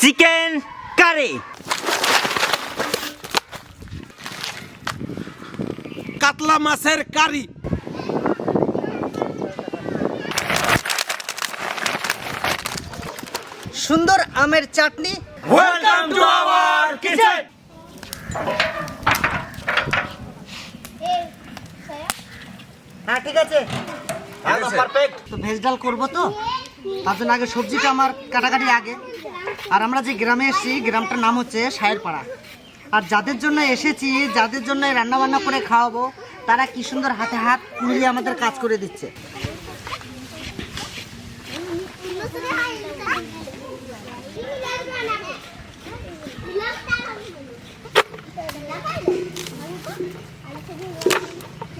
Chicken curry, কাতলা মাছের curry, সুন্দর আমের চাটনি। Welcome to our kitchen. হ্যাঁ ঠিক আছে, পারফেক্ট। তো ভেজ ডাল করবো, তো তার জন্য আগে সবজিটা আমার কাটাকাটি আগে। আর আমরা যে গ্রামে এসেছি, গ্রামটার নাম হচ্ছে সায়ের পাড়া। আর যাদের জন্য এসেছি, যাদের জন্য রান্না বান্না করে খাওয়াবো, তারা কি সুন্দর হাতে হাত মিলিয়ে আমাদের কাজ করে দিচ্ছে।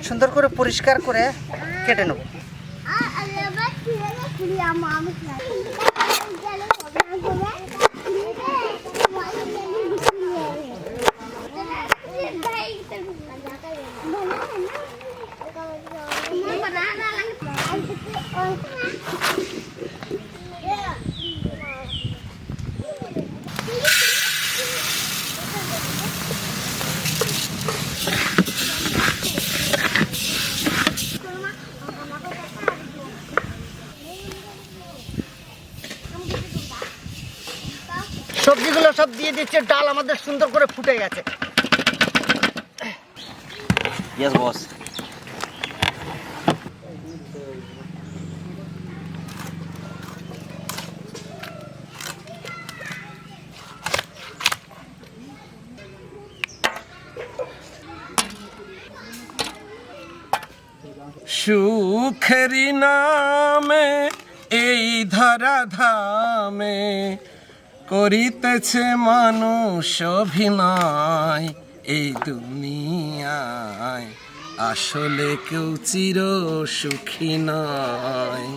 সুন্দর করে পরিষ্কার করে কেটে নেব। সবজিগুলো সব দিয়ে দিচ্ছে, ডাল আমাদের সুন্দর করে ফুটে গেছে। Yes boss. সুখেরি নামে এই ধরা ধামে করিতেছে মানুষ অভিনয়। এই দুনিয়ায় আসলে কেউ চির সুখী নয়।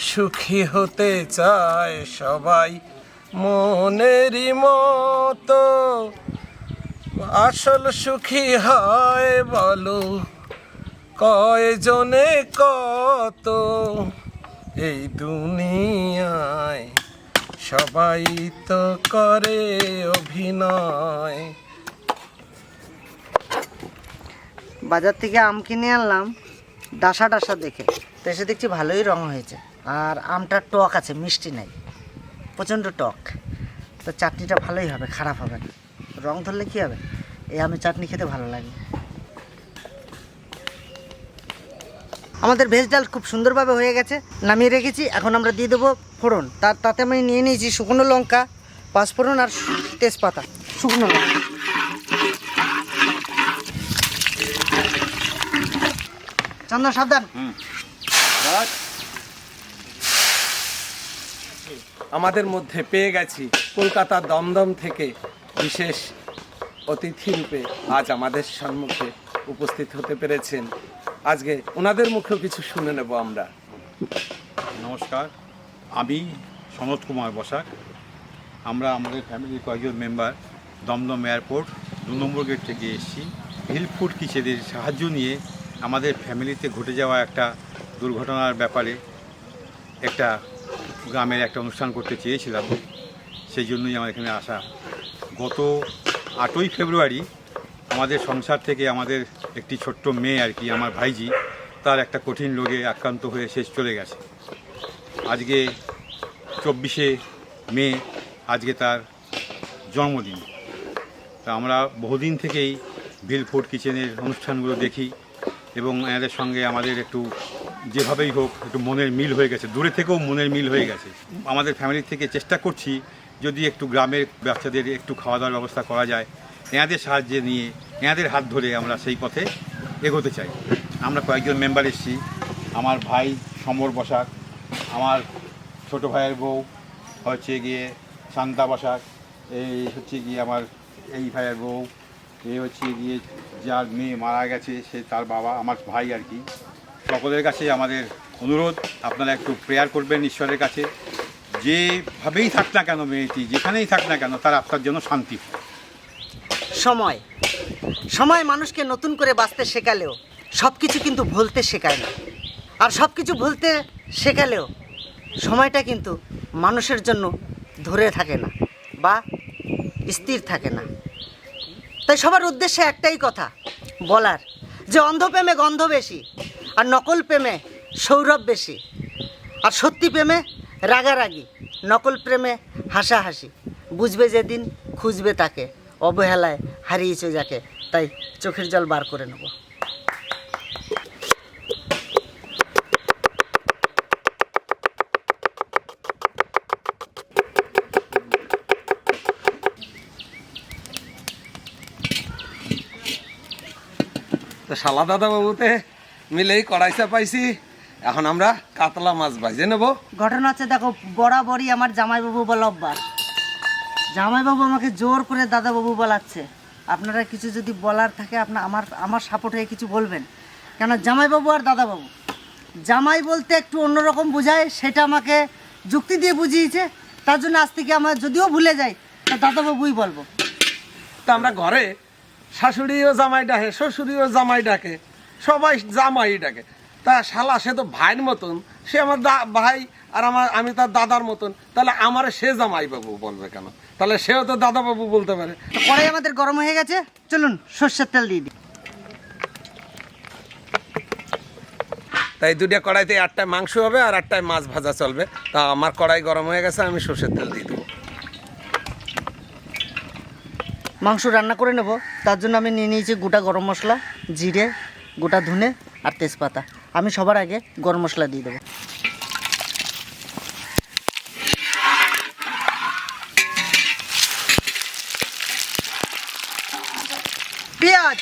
সুখী হতে চায় সবাই মনেরই মতো, আসল সুখী হয় বলো কয়জনে কত। এই দুনিয়ায় সবাই তো করে অভিনয়। বাজার থেকে আম কিনে আনলাম ডাসা ডাসা দেখে, তো এসে দেখছি ভালোই রং হয়েছে। আর আমটা টক আছে, মিষ্টি নাই, প্রচণ্ড টক। তো চাটনিটা ভালোই হবে, খারাপ হবে না। রং ধরলে কী হবে, এই আমের চাটনি খেতে ভালো লাগে। আমাদের ভেজ ডাল খুব সুন্দরভাবে হয়ে গেছে, নামিয়ে রেখেছি। এখন আমরা দিয়ে দেবো ফোড়ন। তাতে আমি নিয়ে নিয়েছি শুকনো লঙ্কা, পাঁচফোড়ন আর তেজপাতা, শুকনো লঙ্কা। চন্দন সাবধান। আমাদের মধ্যে পেয়ে গেছি কলকাতার দমদম থেকে বিশেষ অতিথি রূপে আজ আমাদের সম্মুখে উপস্থিত হতে পেরেছেন। আজকে ওনাদের মুখেও কিছু শুনে নেব আমরা। নমস্কার, আমি সনৎ কুমার বসাক। আমরা আমাদের ফ্যামিলির কয়েকজন মেম্বার দমদম এয়ারপোর্ট 2 নম্বর গেট থেকে এসেছি। ভিলফুড কিচেনের সাহায্য নিয়ে আমাদের ফ্যামিলিতে ঘটে যাওয়া একটা দুর্ঘটনার ব্যাপারে একটা গ্রামের একটা অনুষ্ঠান করতে চেয়েছিলাম, সেই জন্যই আমার এখানে আসা। গত 8ই ফেব্রুয়ারি আমাদের সংসার থেকে আমাদের একটি ছোট্ট মেয়ে আর কি, আমার ভাইজি, তার একটা কঠিন রোগে আক্রান্ত হয়ে শেষ চলে গেছে। আজকে 24শে মে, আজকে তার জন্মদিন। তা আমরা বহুদিন থেকেই ভিলফুড কিচেনের অনুষ্ঠানগুলো দেখি এবং এদের সঙ্গে আমাদের একটু যেভাবেই হোক একটু মনের মিল হয়ে গেছে, দূরে থেকেও মনের মিল হয়ে গেছে। আমাদের ফ্যামিলি থেকে চেষ্টা করছি যদি একটু গ্রামের বাচ্চাদের একটু খাওয়া দাওয়ার ব্যবস্থা করা যায়, এনাদের সাহায্যে নিয়ে এনাদের হাত ধরে আমরা সেই পথে এগোতে চাই। আমরা কয়েকজন মেম্বার এসেছি। আমার ভাই সমর বসাক, আমার ছোট ভাইয়ের বউ হচ্ছে গিয়ে শান্তা বসাক, এই হচ্ছে গিয়ে আমার এই ভাইয়ের বউ, এই হচ্ছে গিয়ে যার মেয়ে মারা গেছে সে তার বাবা, আমার ভাই আর কি। সকলের কাছে আমাদের অনুরোধ, আপনারা একটু প্রেয়ার করবেন ঈশ্বরের কাছে, যেভাবেই থাক না কেন মেয়েটি, যেখানেই থাক না কেন, তার আত্মার জন্য শান্তি। সময় সময় মানুষকে নতুন করে বাঁচতে শেখালেও সব কিছু কিন্তু ভুলতে শেখায় না। আর সব কিছু ভুলতে শেখালেও সময়টা কিন্তু মানুষের জন্য ধরে থাকে না। বা স্থির থাকে না। তাই সবার উদ্দেশ্যে একটাই কথা বলার, যে অন্ধ প্রেমে গন্ধ বেশি, আর নকল প্রেমে সৌরভ বেশি, আর সত্যি প্রেমে রাগারাগি, নকল প্রেমে হাসাহাসি। বুঝবে যেদিন, খুঁজবে তাকে, অবহেলায় হারিয়েছে যাকে। তাই চোখের জল বার করে নেব। তো শালা দাদা বাবুতে মিলেই কড়াইতে পাইছি, এখন আমরা কাতলা মাছ ভাজে নেব। ঘটনা হচ্ছে, দেখো, বরাবরই আমার জামাইবাবু বলা অভ্যাস। জামাইবাবু আমাকে জোর করে দাদাবাবু বলাচ্ছে। আপনারা কিছু যদি বলার থাকে আমার সাপোর্ট হয়ে কিছু বলবেন, কেন জামাইবাবু আর দাদাবাবু, জামাই বলতে একটু অন্যরকম বোঝায়, সেটা আমাকে যুক্তি দিয়ে বুঝিয়েছে। তার জন্য আজ থেকে আমার যদিও ভুলে যাই, তা দাদাবাবুই বলবো। তা আমরা ঘরে শাশুড়িও জামাই ডাকে, শ্বশুরিও জামাই ডাকে, সবাই জামাই ডাকে। তা শালা সে তো ভাইয়ের মতন, সে আমার ভাই, আর আমি তার দাদার মতন, তাহলে আমার সে জামাই বাবু বলবে কেন? তাহলে সেও তো দাদা বাবু বলতে পারে। কড়াই আমাদের গরম হয়ে গেছে, চলুন সর্ষের তেল দিয়ে দিই। তাই দুটা কড়াইতে একটায় মাংস হবে আর একটায় মাছ ভাজা চলবে। তা আমার কড়াই গরম হয়ে গেছে, আমি সর্ষের তেল দিয়ে দেবো। মাংস রান্না করে নেব, তার জন্য আমি নিয়ে নিয়েছি গোটা গরম মশলা, জিরে, গোটা ধনে আর তেজপাতা। আমি সবার আগে গরম মশলা দিয়ে দেবো। পেঁয়াজ,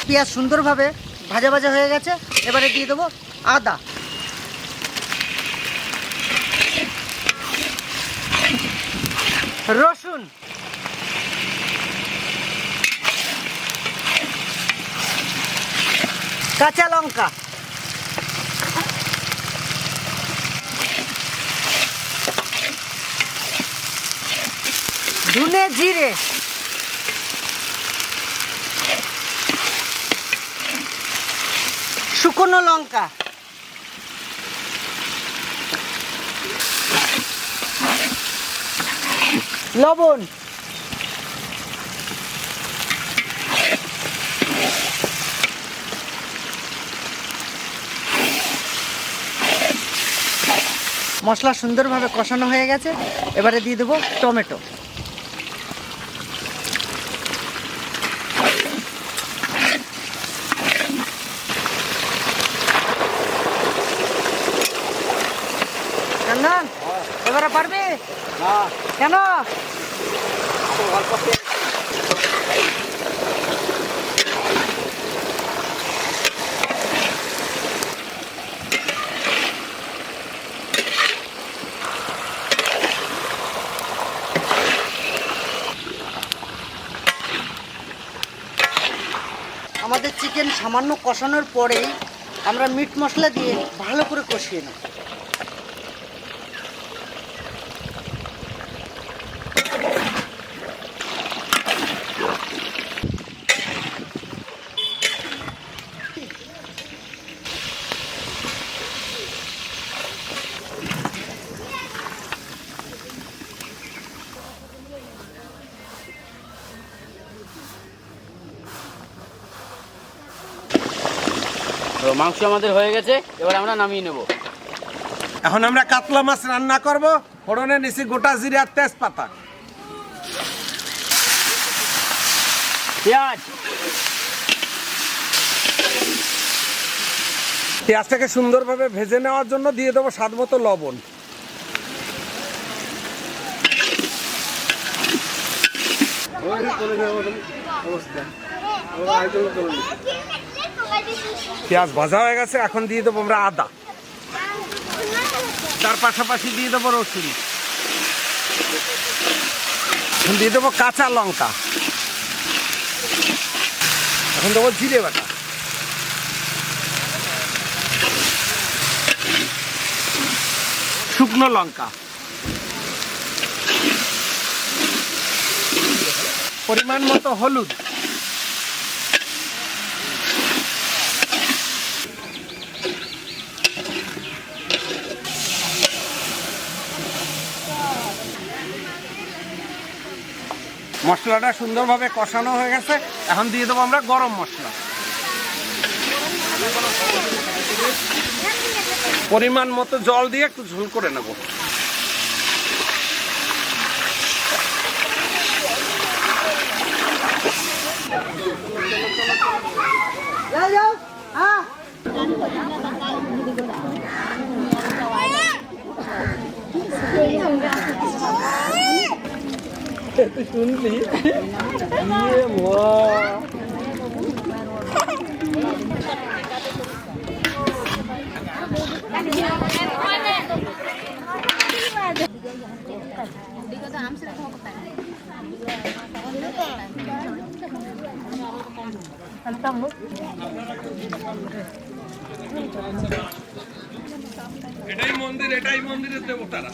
পেঁয়াজ সুন্দরভাবে ভাজা ভাজা হয়ে গেছে। এবারে দিয়ে দেবো আদা, রসুন, কাঁচা লঙ্কা, ধনে জিরে, শুকনো লঙ্কা, লবণ, মশলা সুন্দরভাবে কষানো হয়ে গেছে। এবারে দিয়ে দেবো টমেটো। এবারে পারবি কেন? আমাদের চিকেন সামান্য কষানোর পরেই আমরা মিট মশলা দিয়ে ভালো করে কষিয়ে নেব। তো মাংস আমাদের হয়ে গেছে, এবার আমরা নামিয়ে নেব। এখন আমরা কাতলা মাছ রান্না করব। ফোড়নে নিছি গোটা জিরে আর তেজপাতা, পেঁয়াজ, পেঁয়াজটাকে সুন্দরভাবে ভেজে নেওয়ার জন্য দিয়ে দেবো স্বাদ মতো লবণ। পেঁয়াজ ভাজা হয়ে গেছে, এখন দিয়ে দেবো আমরা আদা, তার পাশাপাশি দিয়ে দেবো রসুন। এখন দিয়ে দেবো কাঁচা লঙ্কা, এখন দেবো জিরে বাটা, শুকনো লঙ্কা, পরিমাণ মতো হলুদ, মশলাটা সুন্দরভাবে কষানো হয়ে গেছে। এখন দিয়ে দেবো আমরা গরম মশলা, পরিমাণ মতো জল দিয়ে একটু ঝোল করে নেব। শুনলি এটাই মন্দির, এটাই মন্দিরের দেবতারা।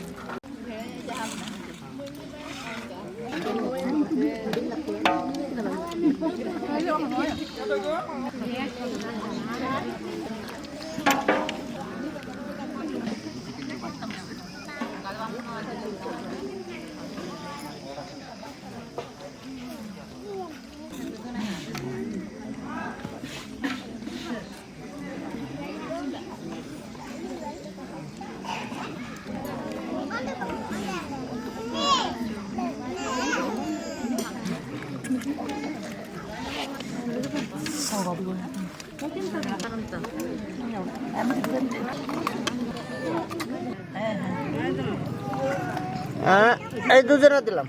এই দুজনে দিলাম।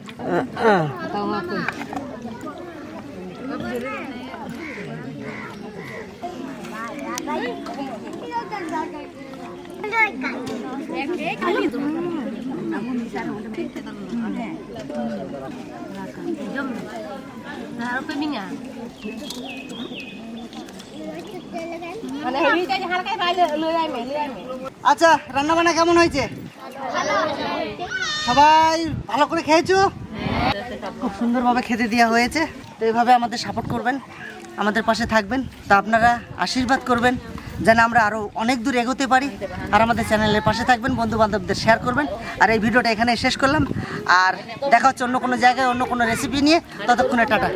আচ্ছা, রান্না বান্না কেমন হয়েছে? সবাই ভালো করে খেয়েছো? খুব সুন্দরভাবে খেতে দেওয়া হয়েছে। তো এইভাবে আমাদের সাপোর্ট করবেন, আমাদের পাশে থাকবেন। তা আপনারা আশীর্বাদ করবেন যেন আমরা আরও অনেক দূর এগোতে পারি। আর আমাদের চ্যানেলের পাশে থাকবেন, বন্ধু বান্ধবদের শেয়ার করবেন। আর এই ভিডিওটা এখানে শেষ করলাম। আর দেখা হচ্ছে অন্য কোনো জায়গায় অন্য কোনো রেসিপি নিয়ে। ততক্ষণে টাটা।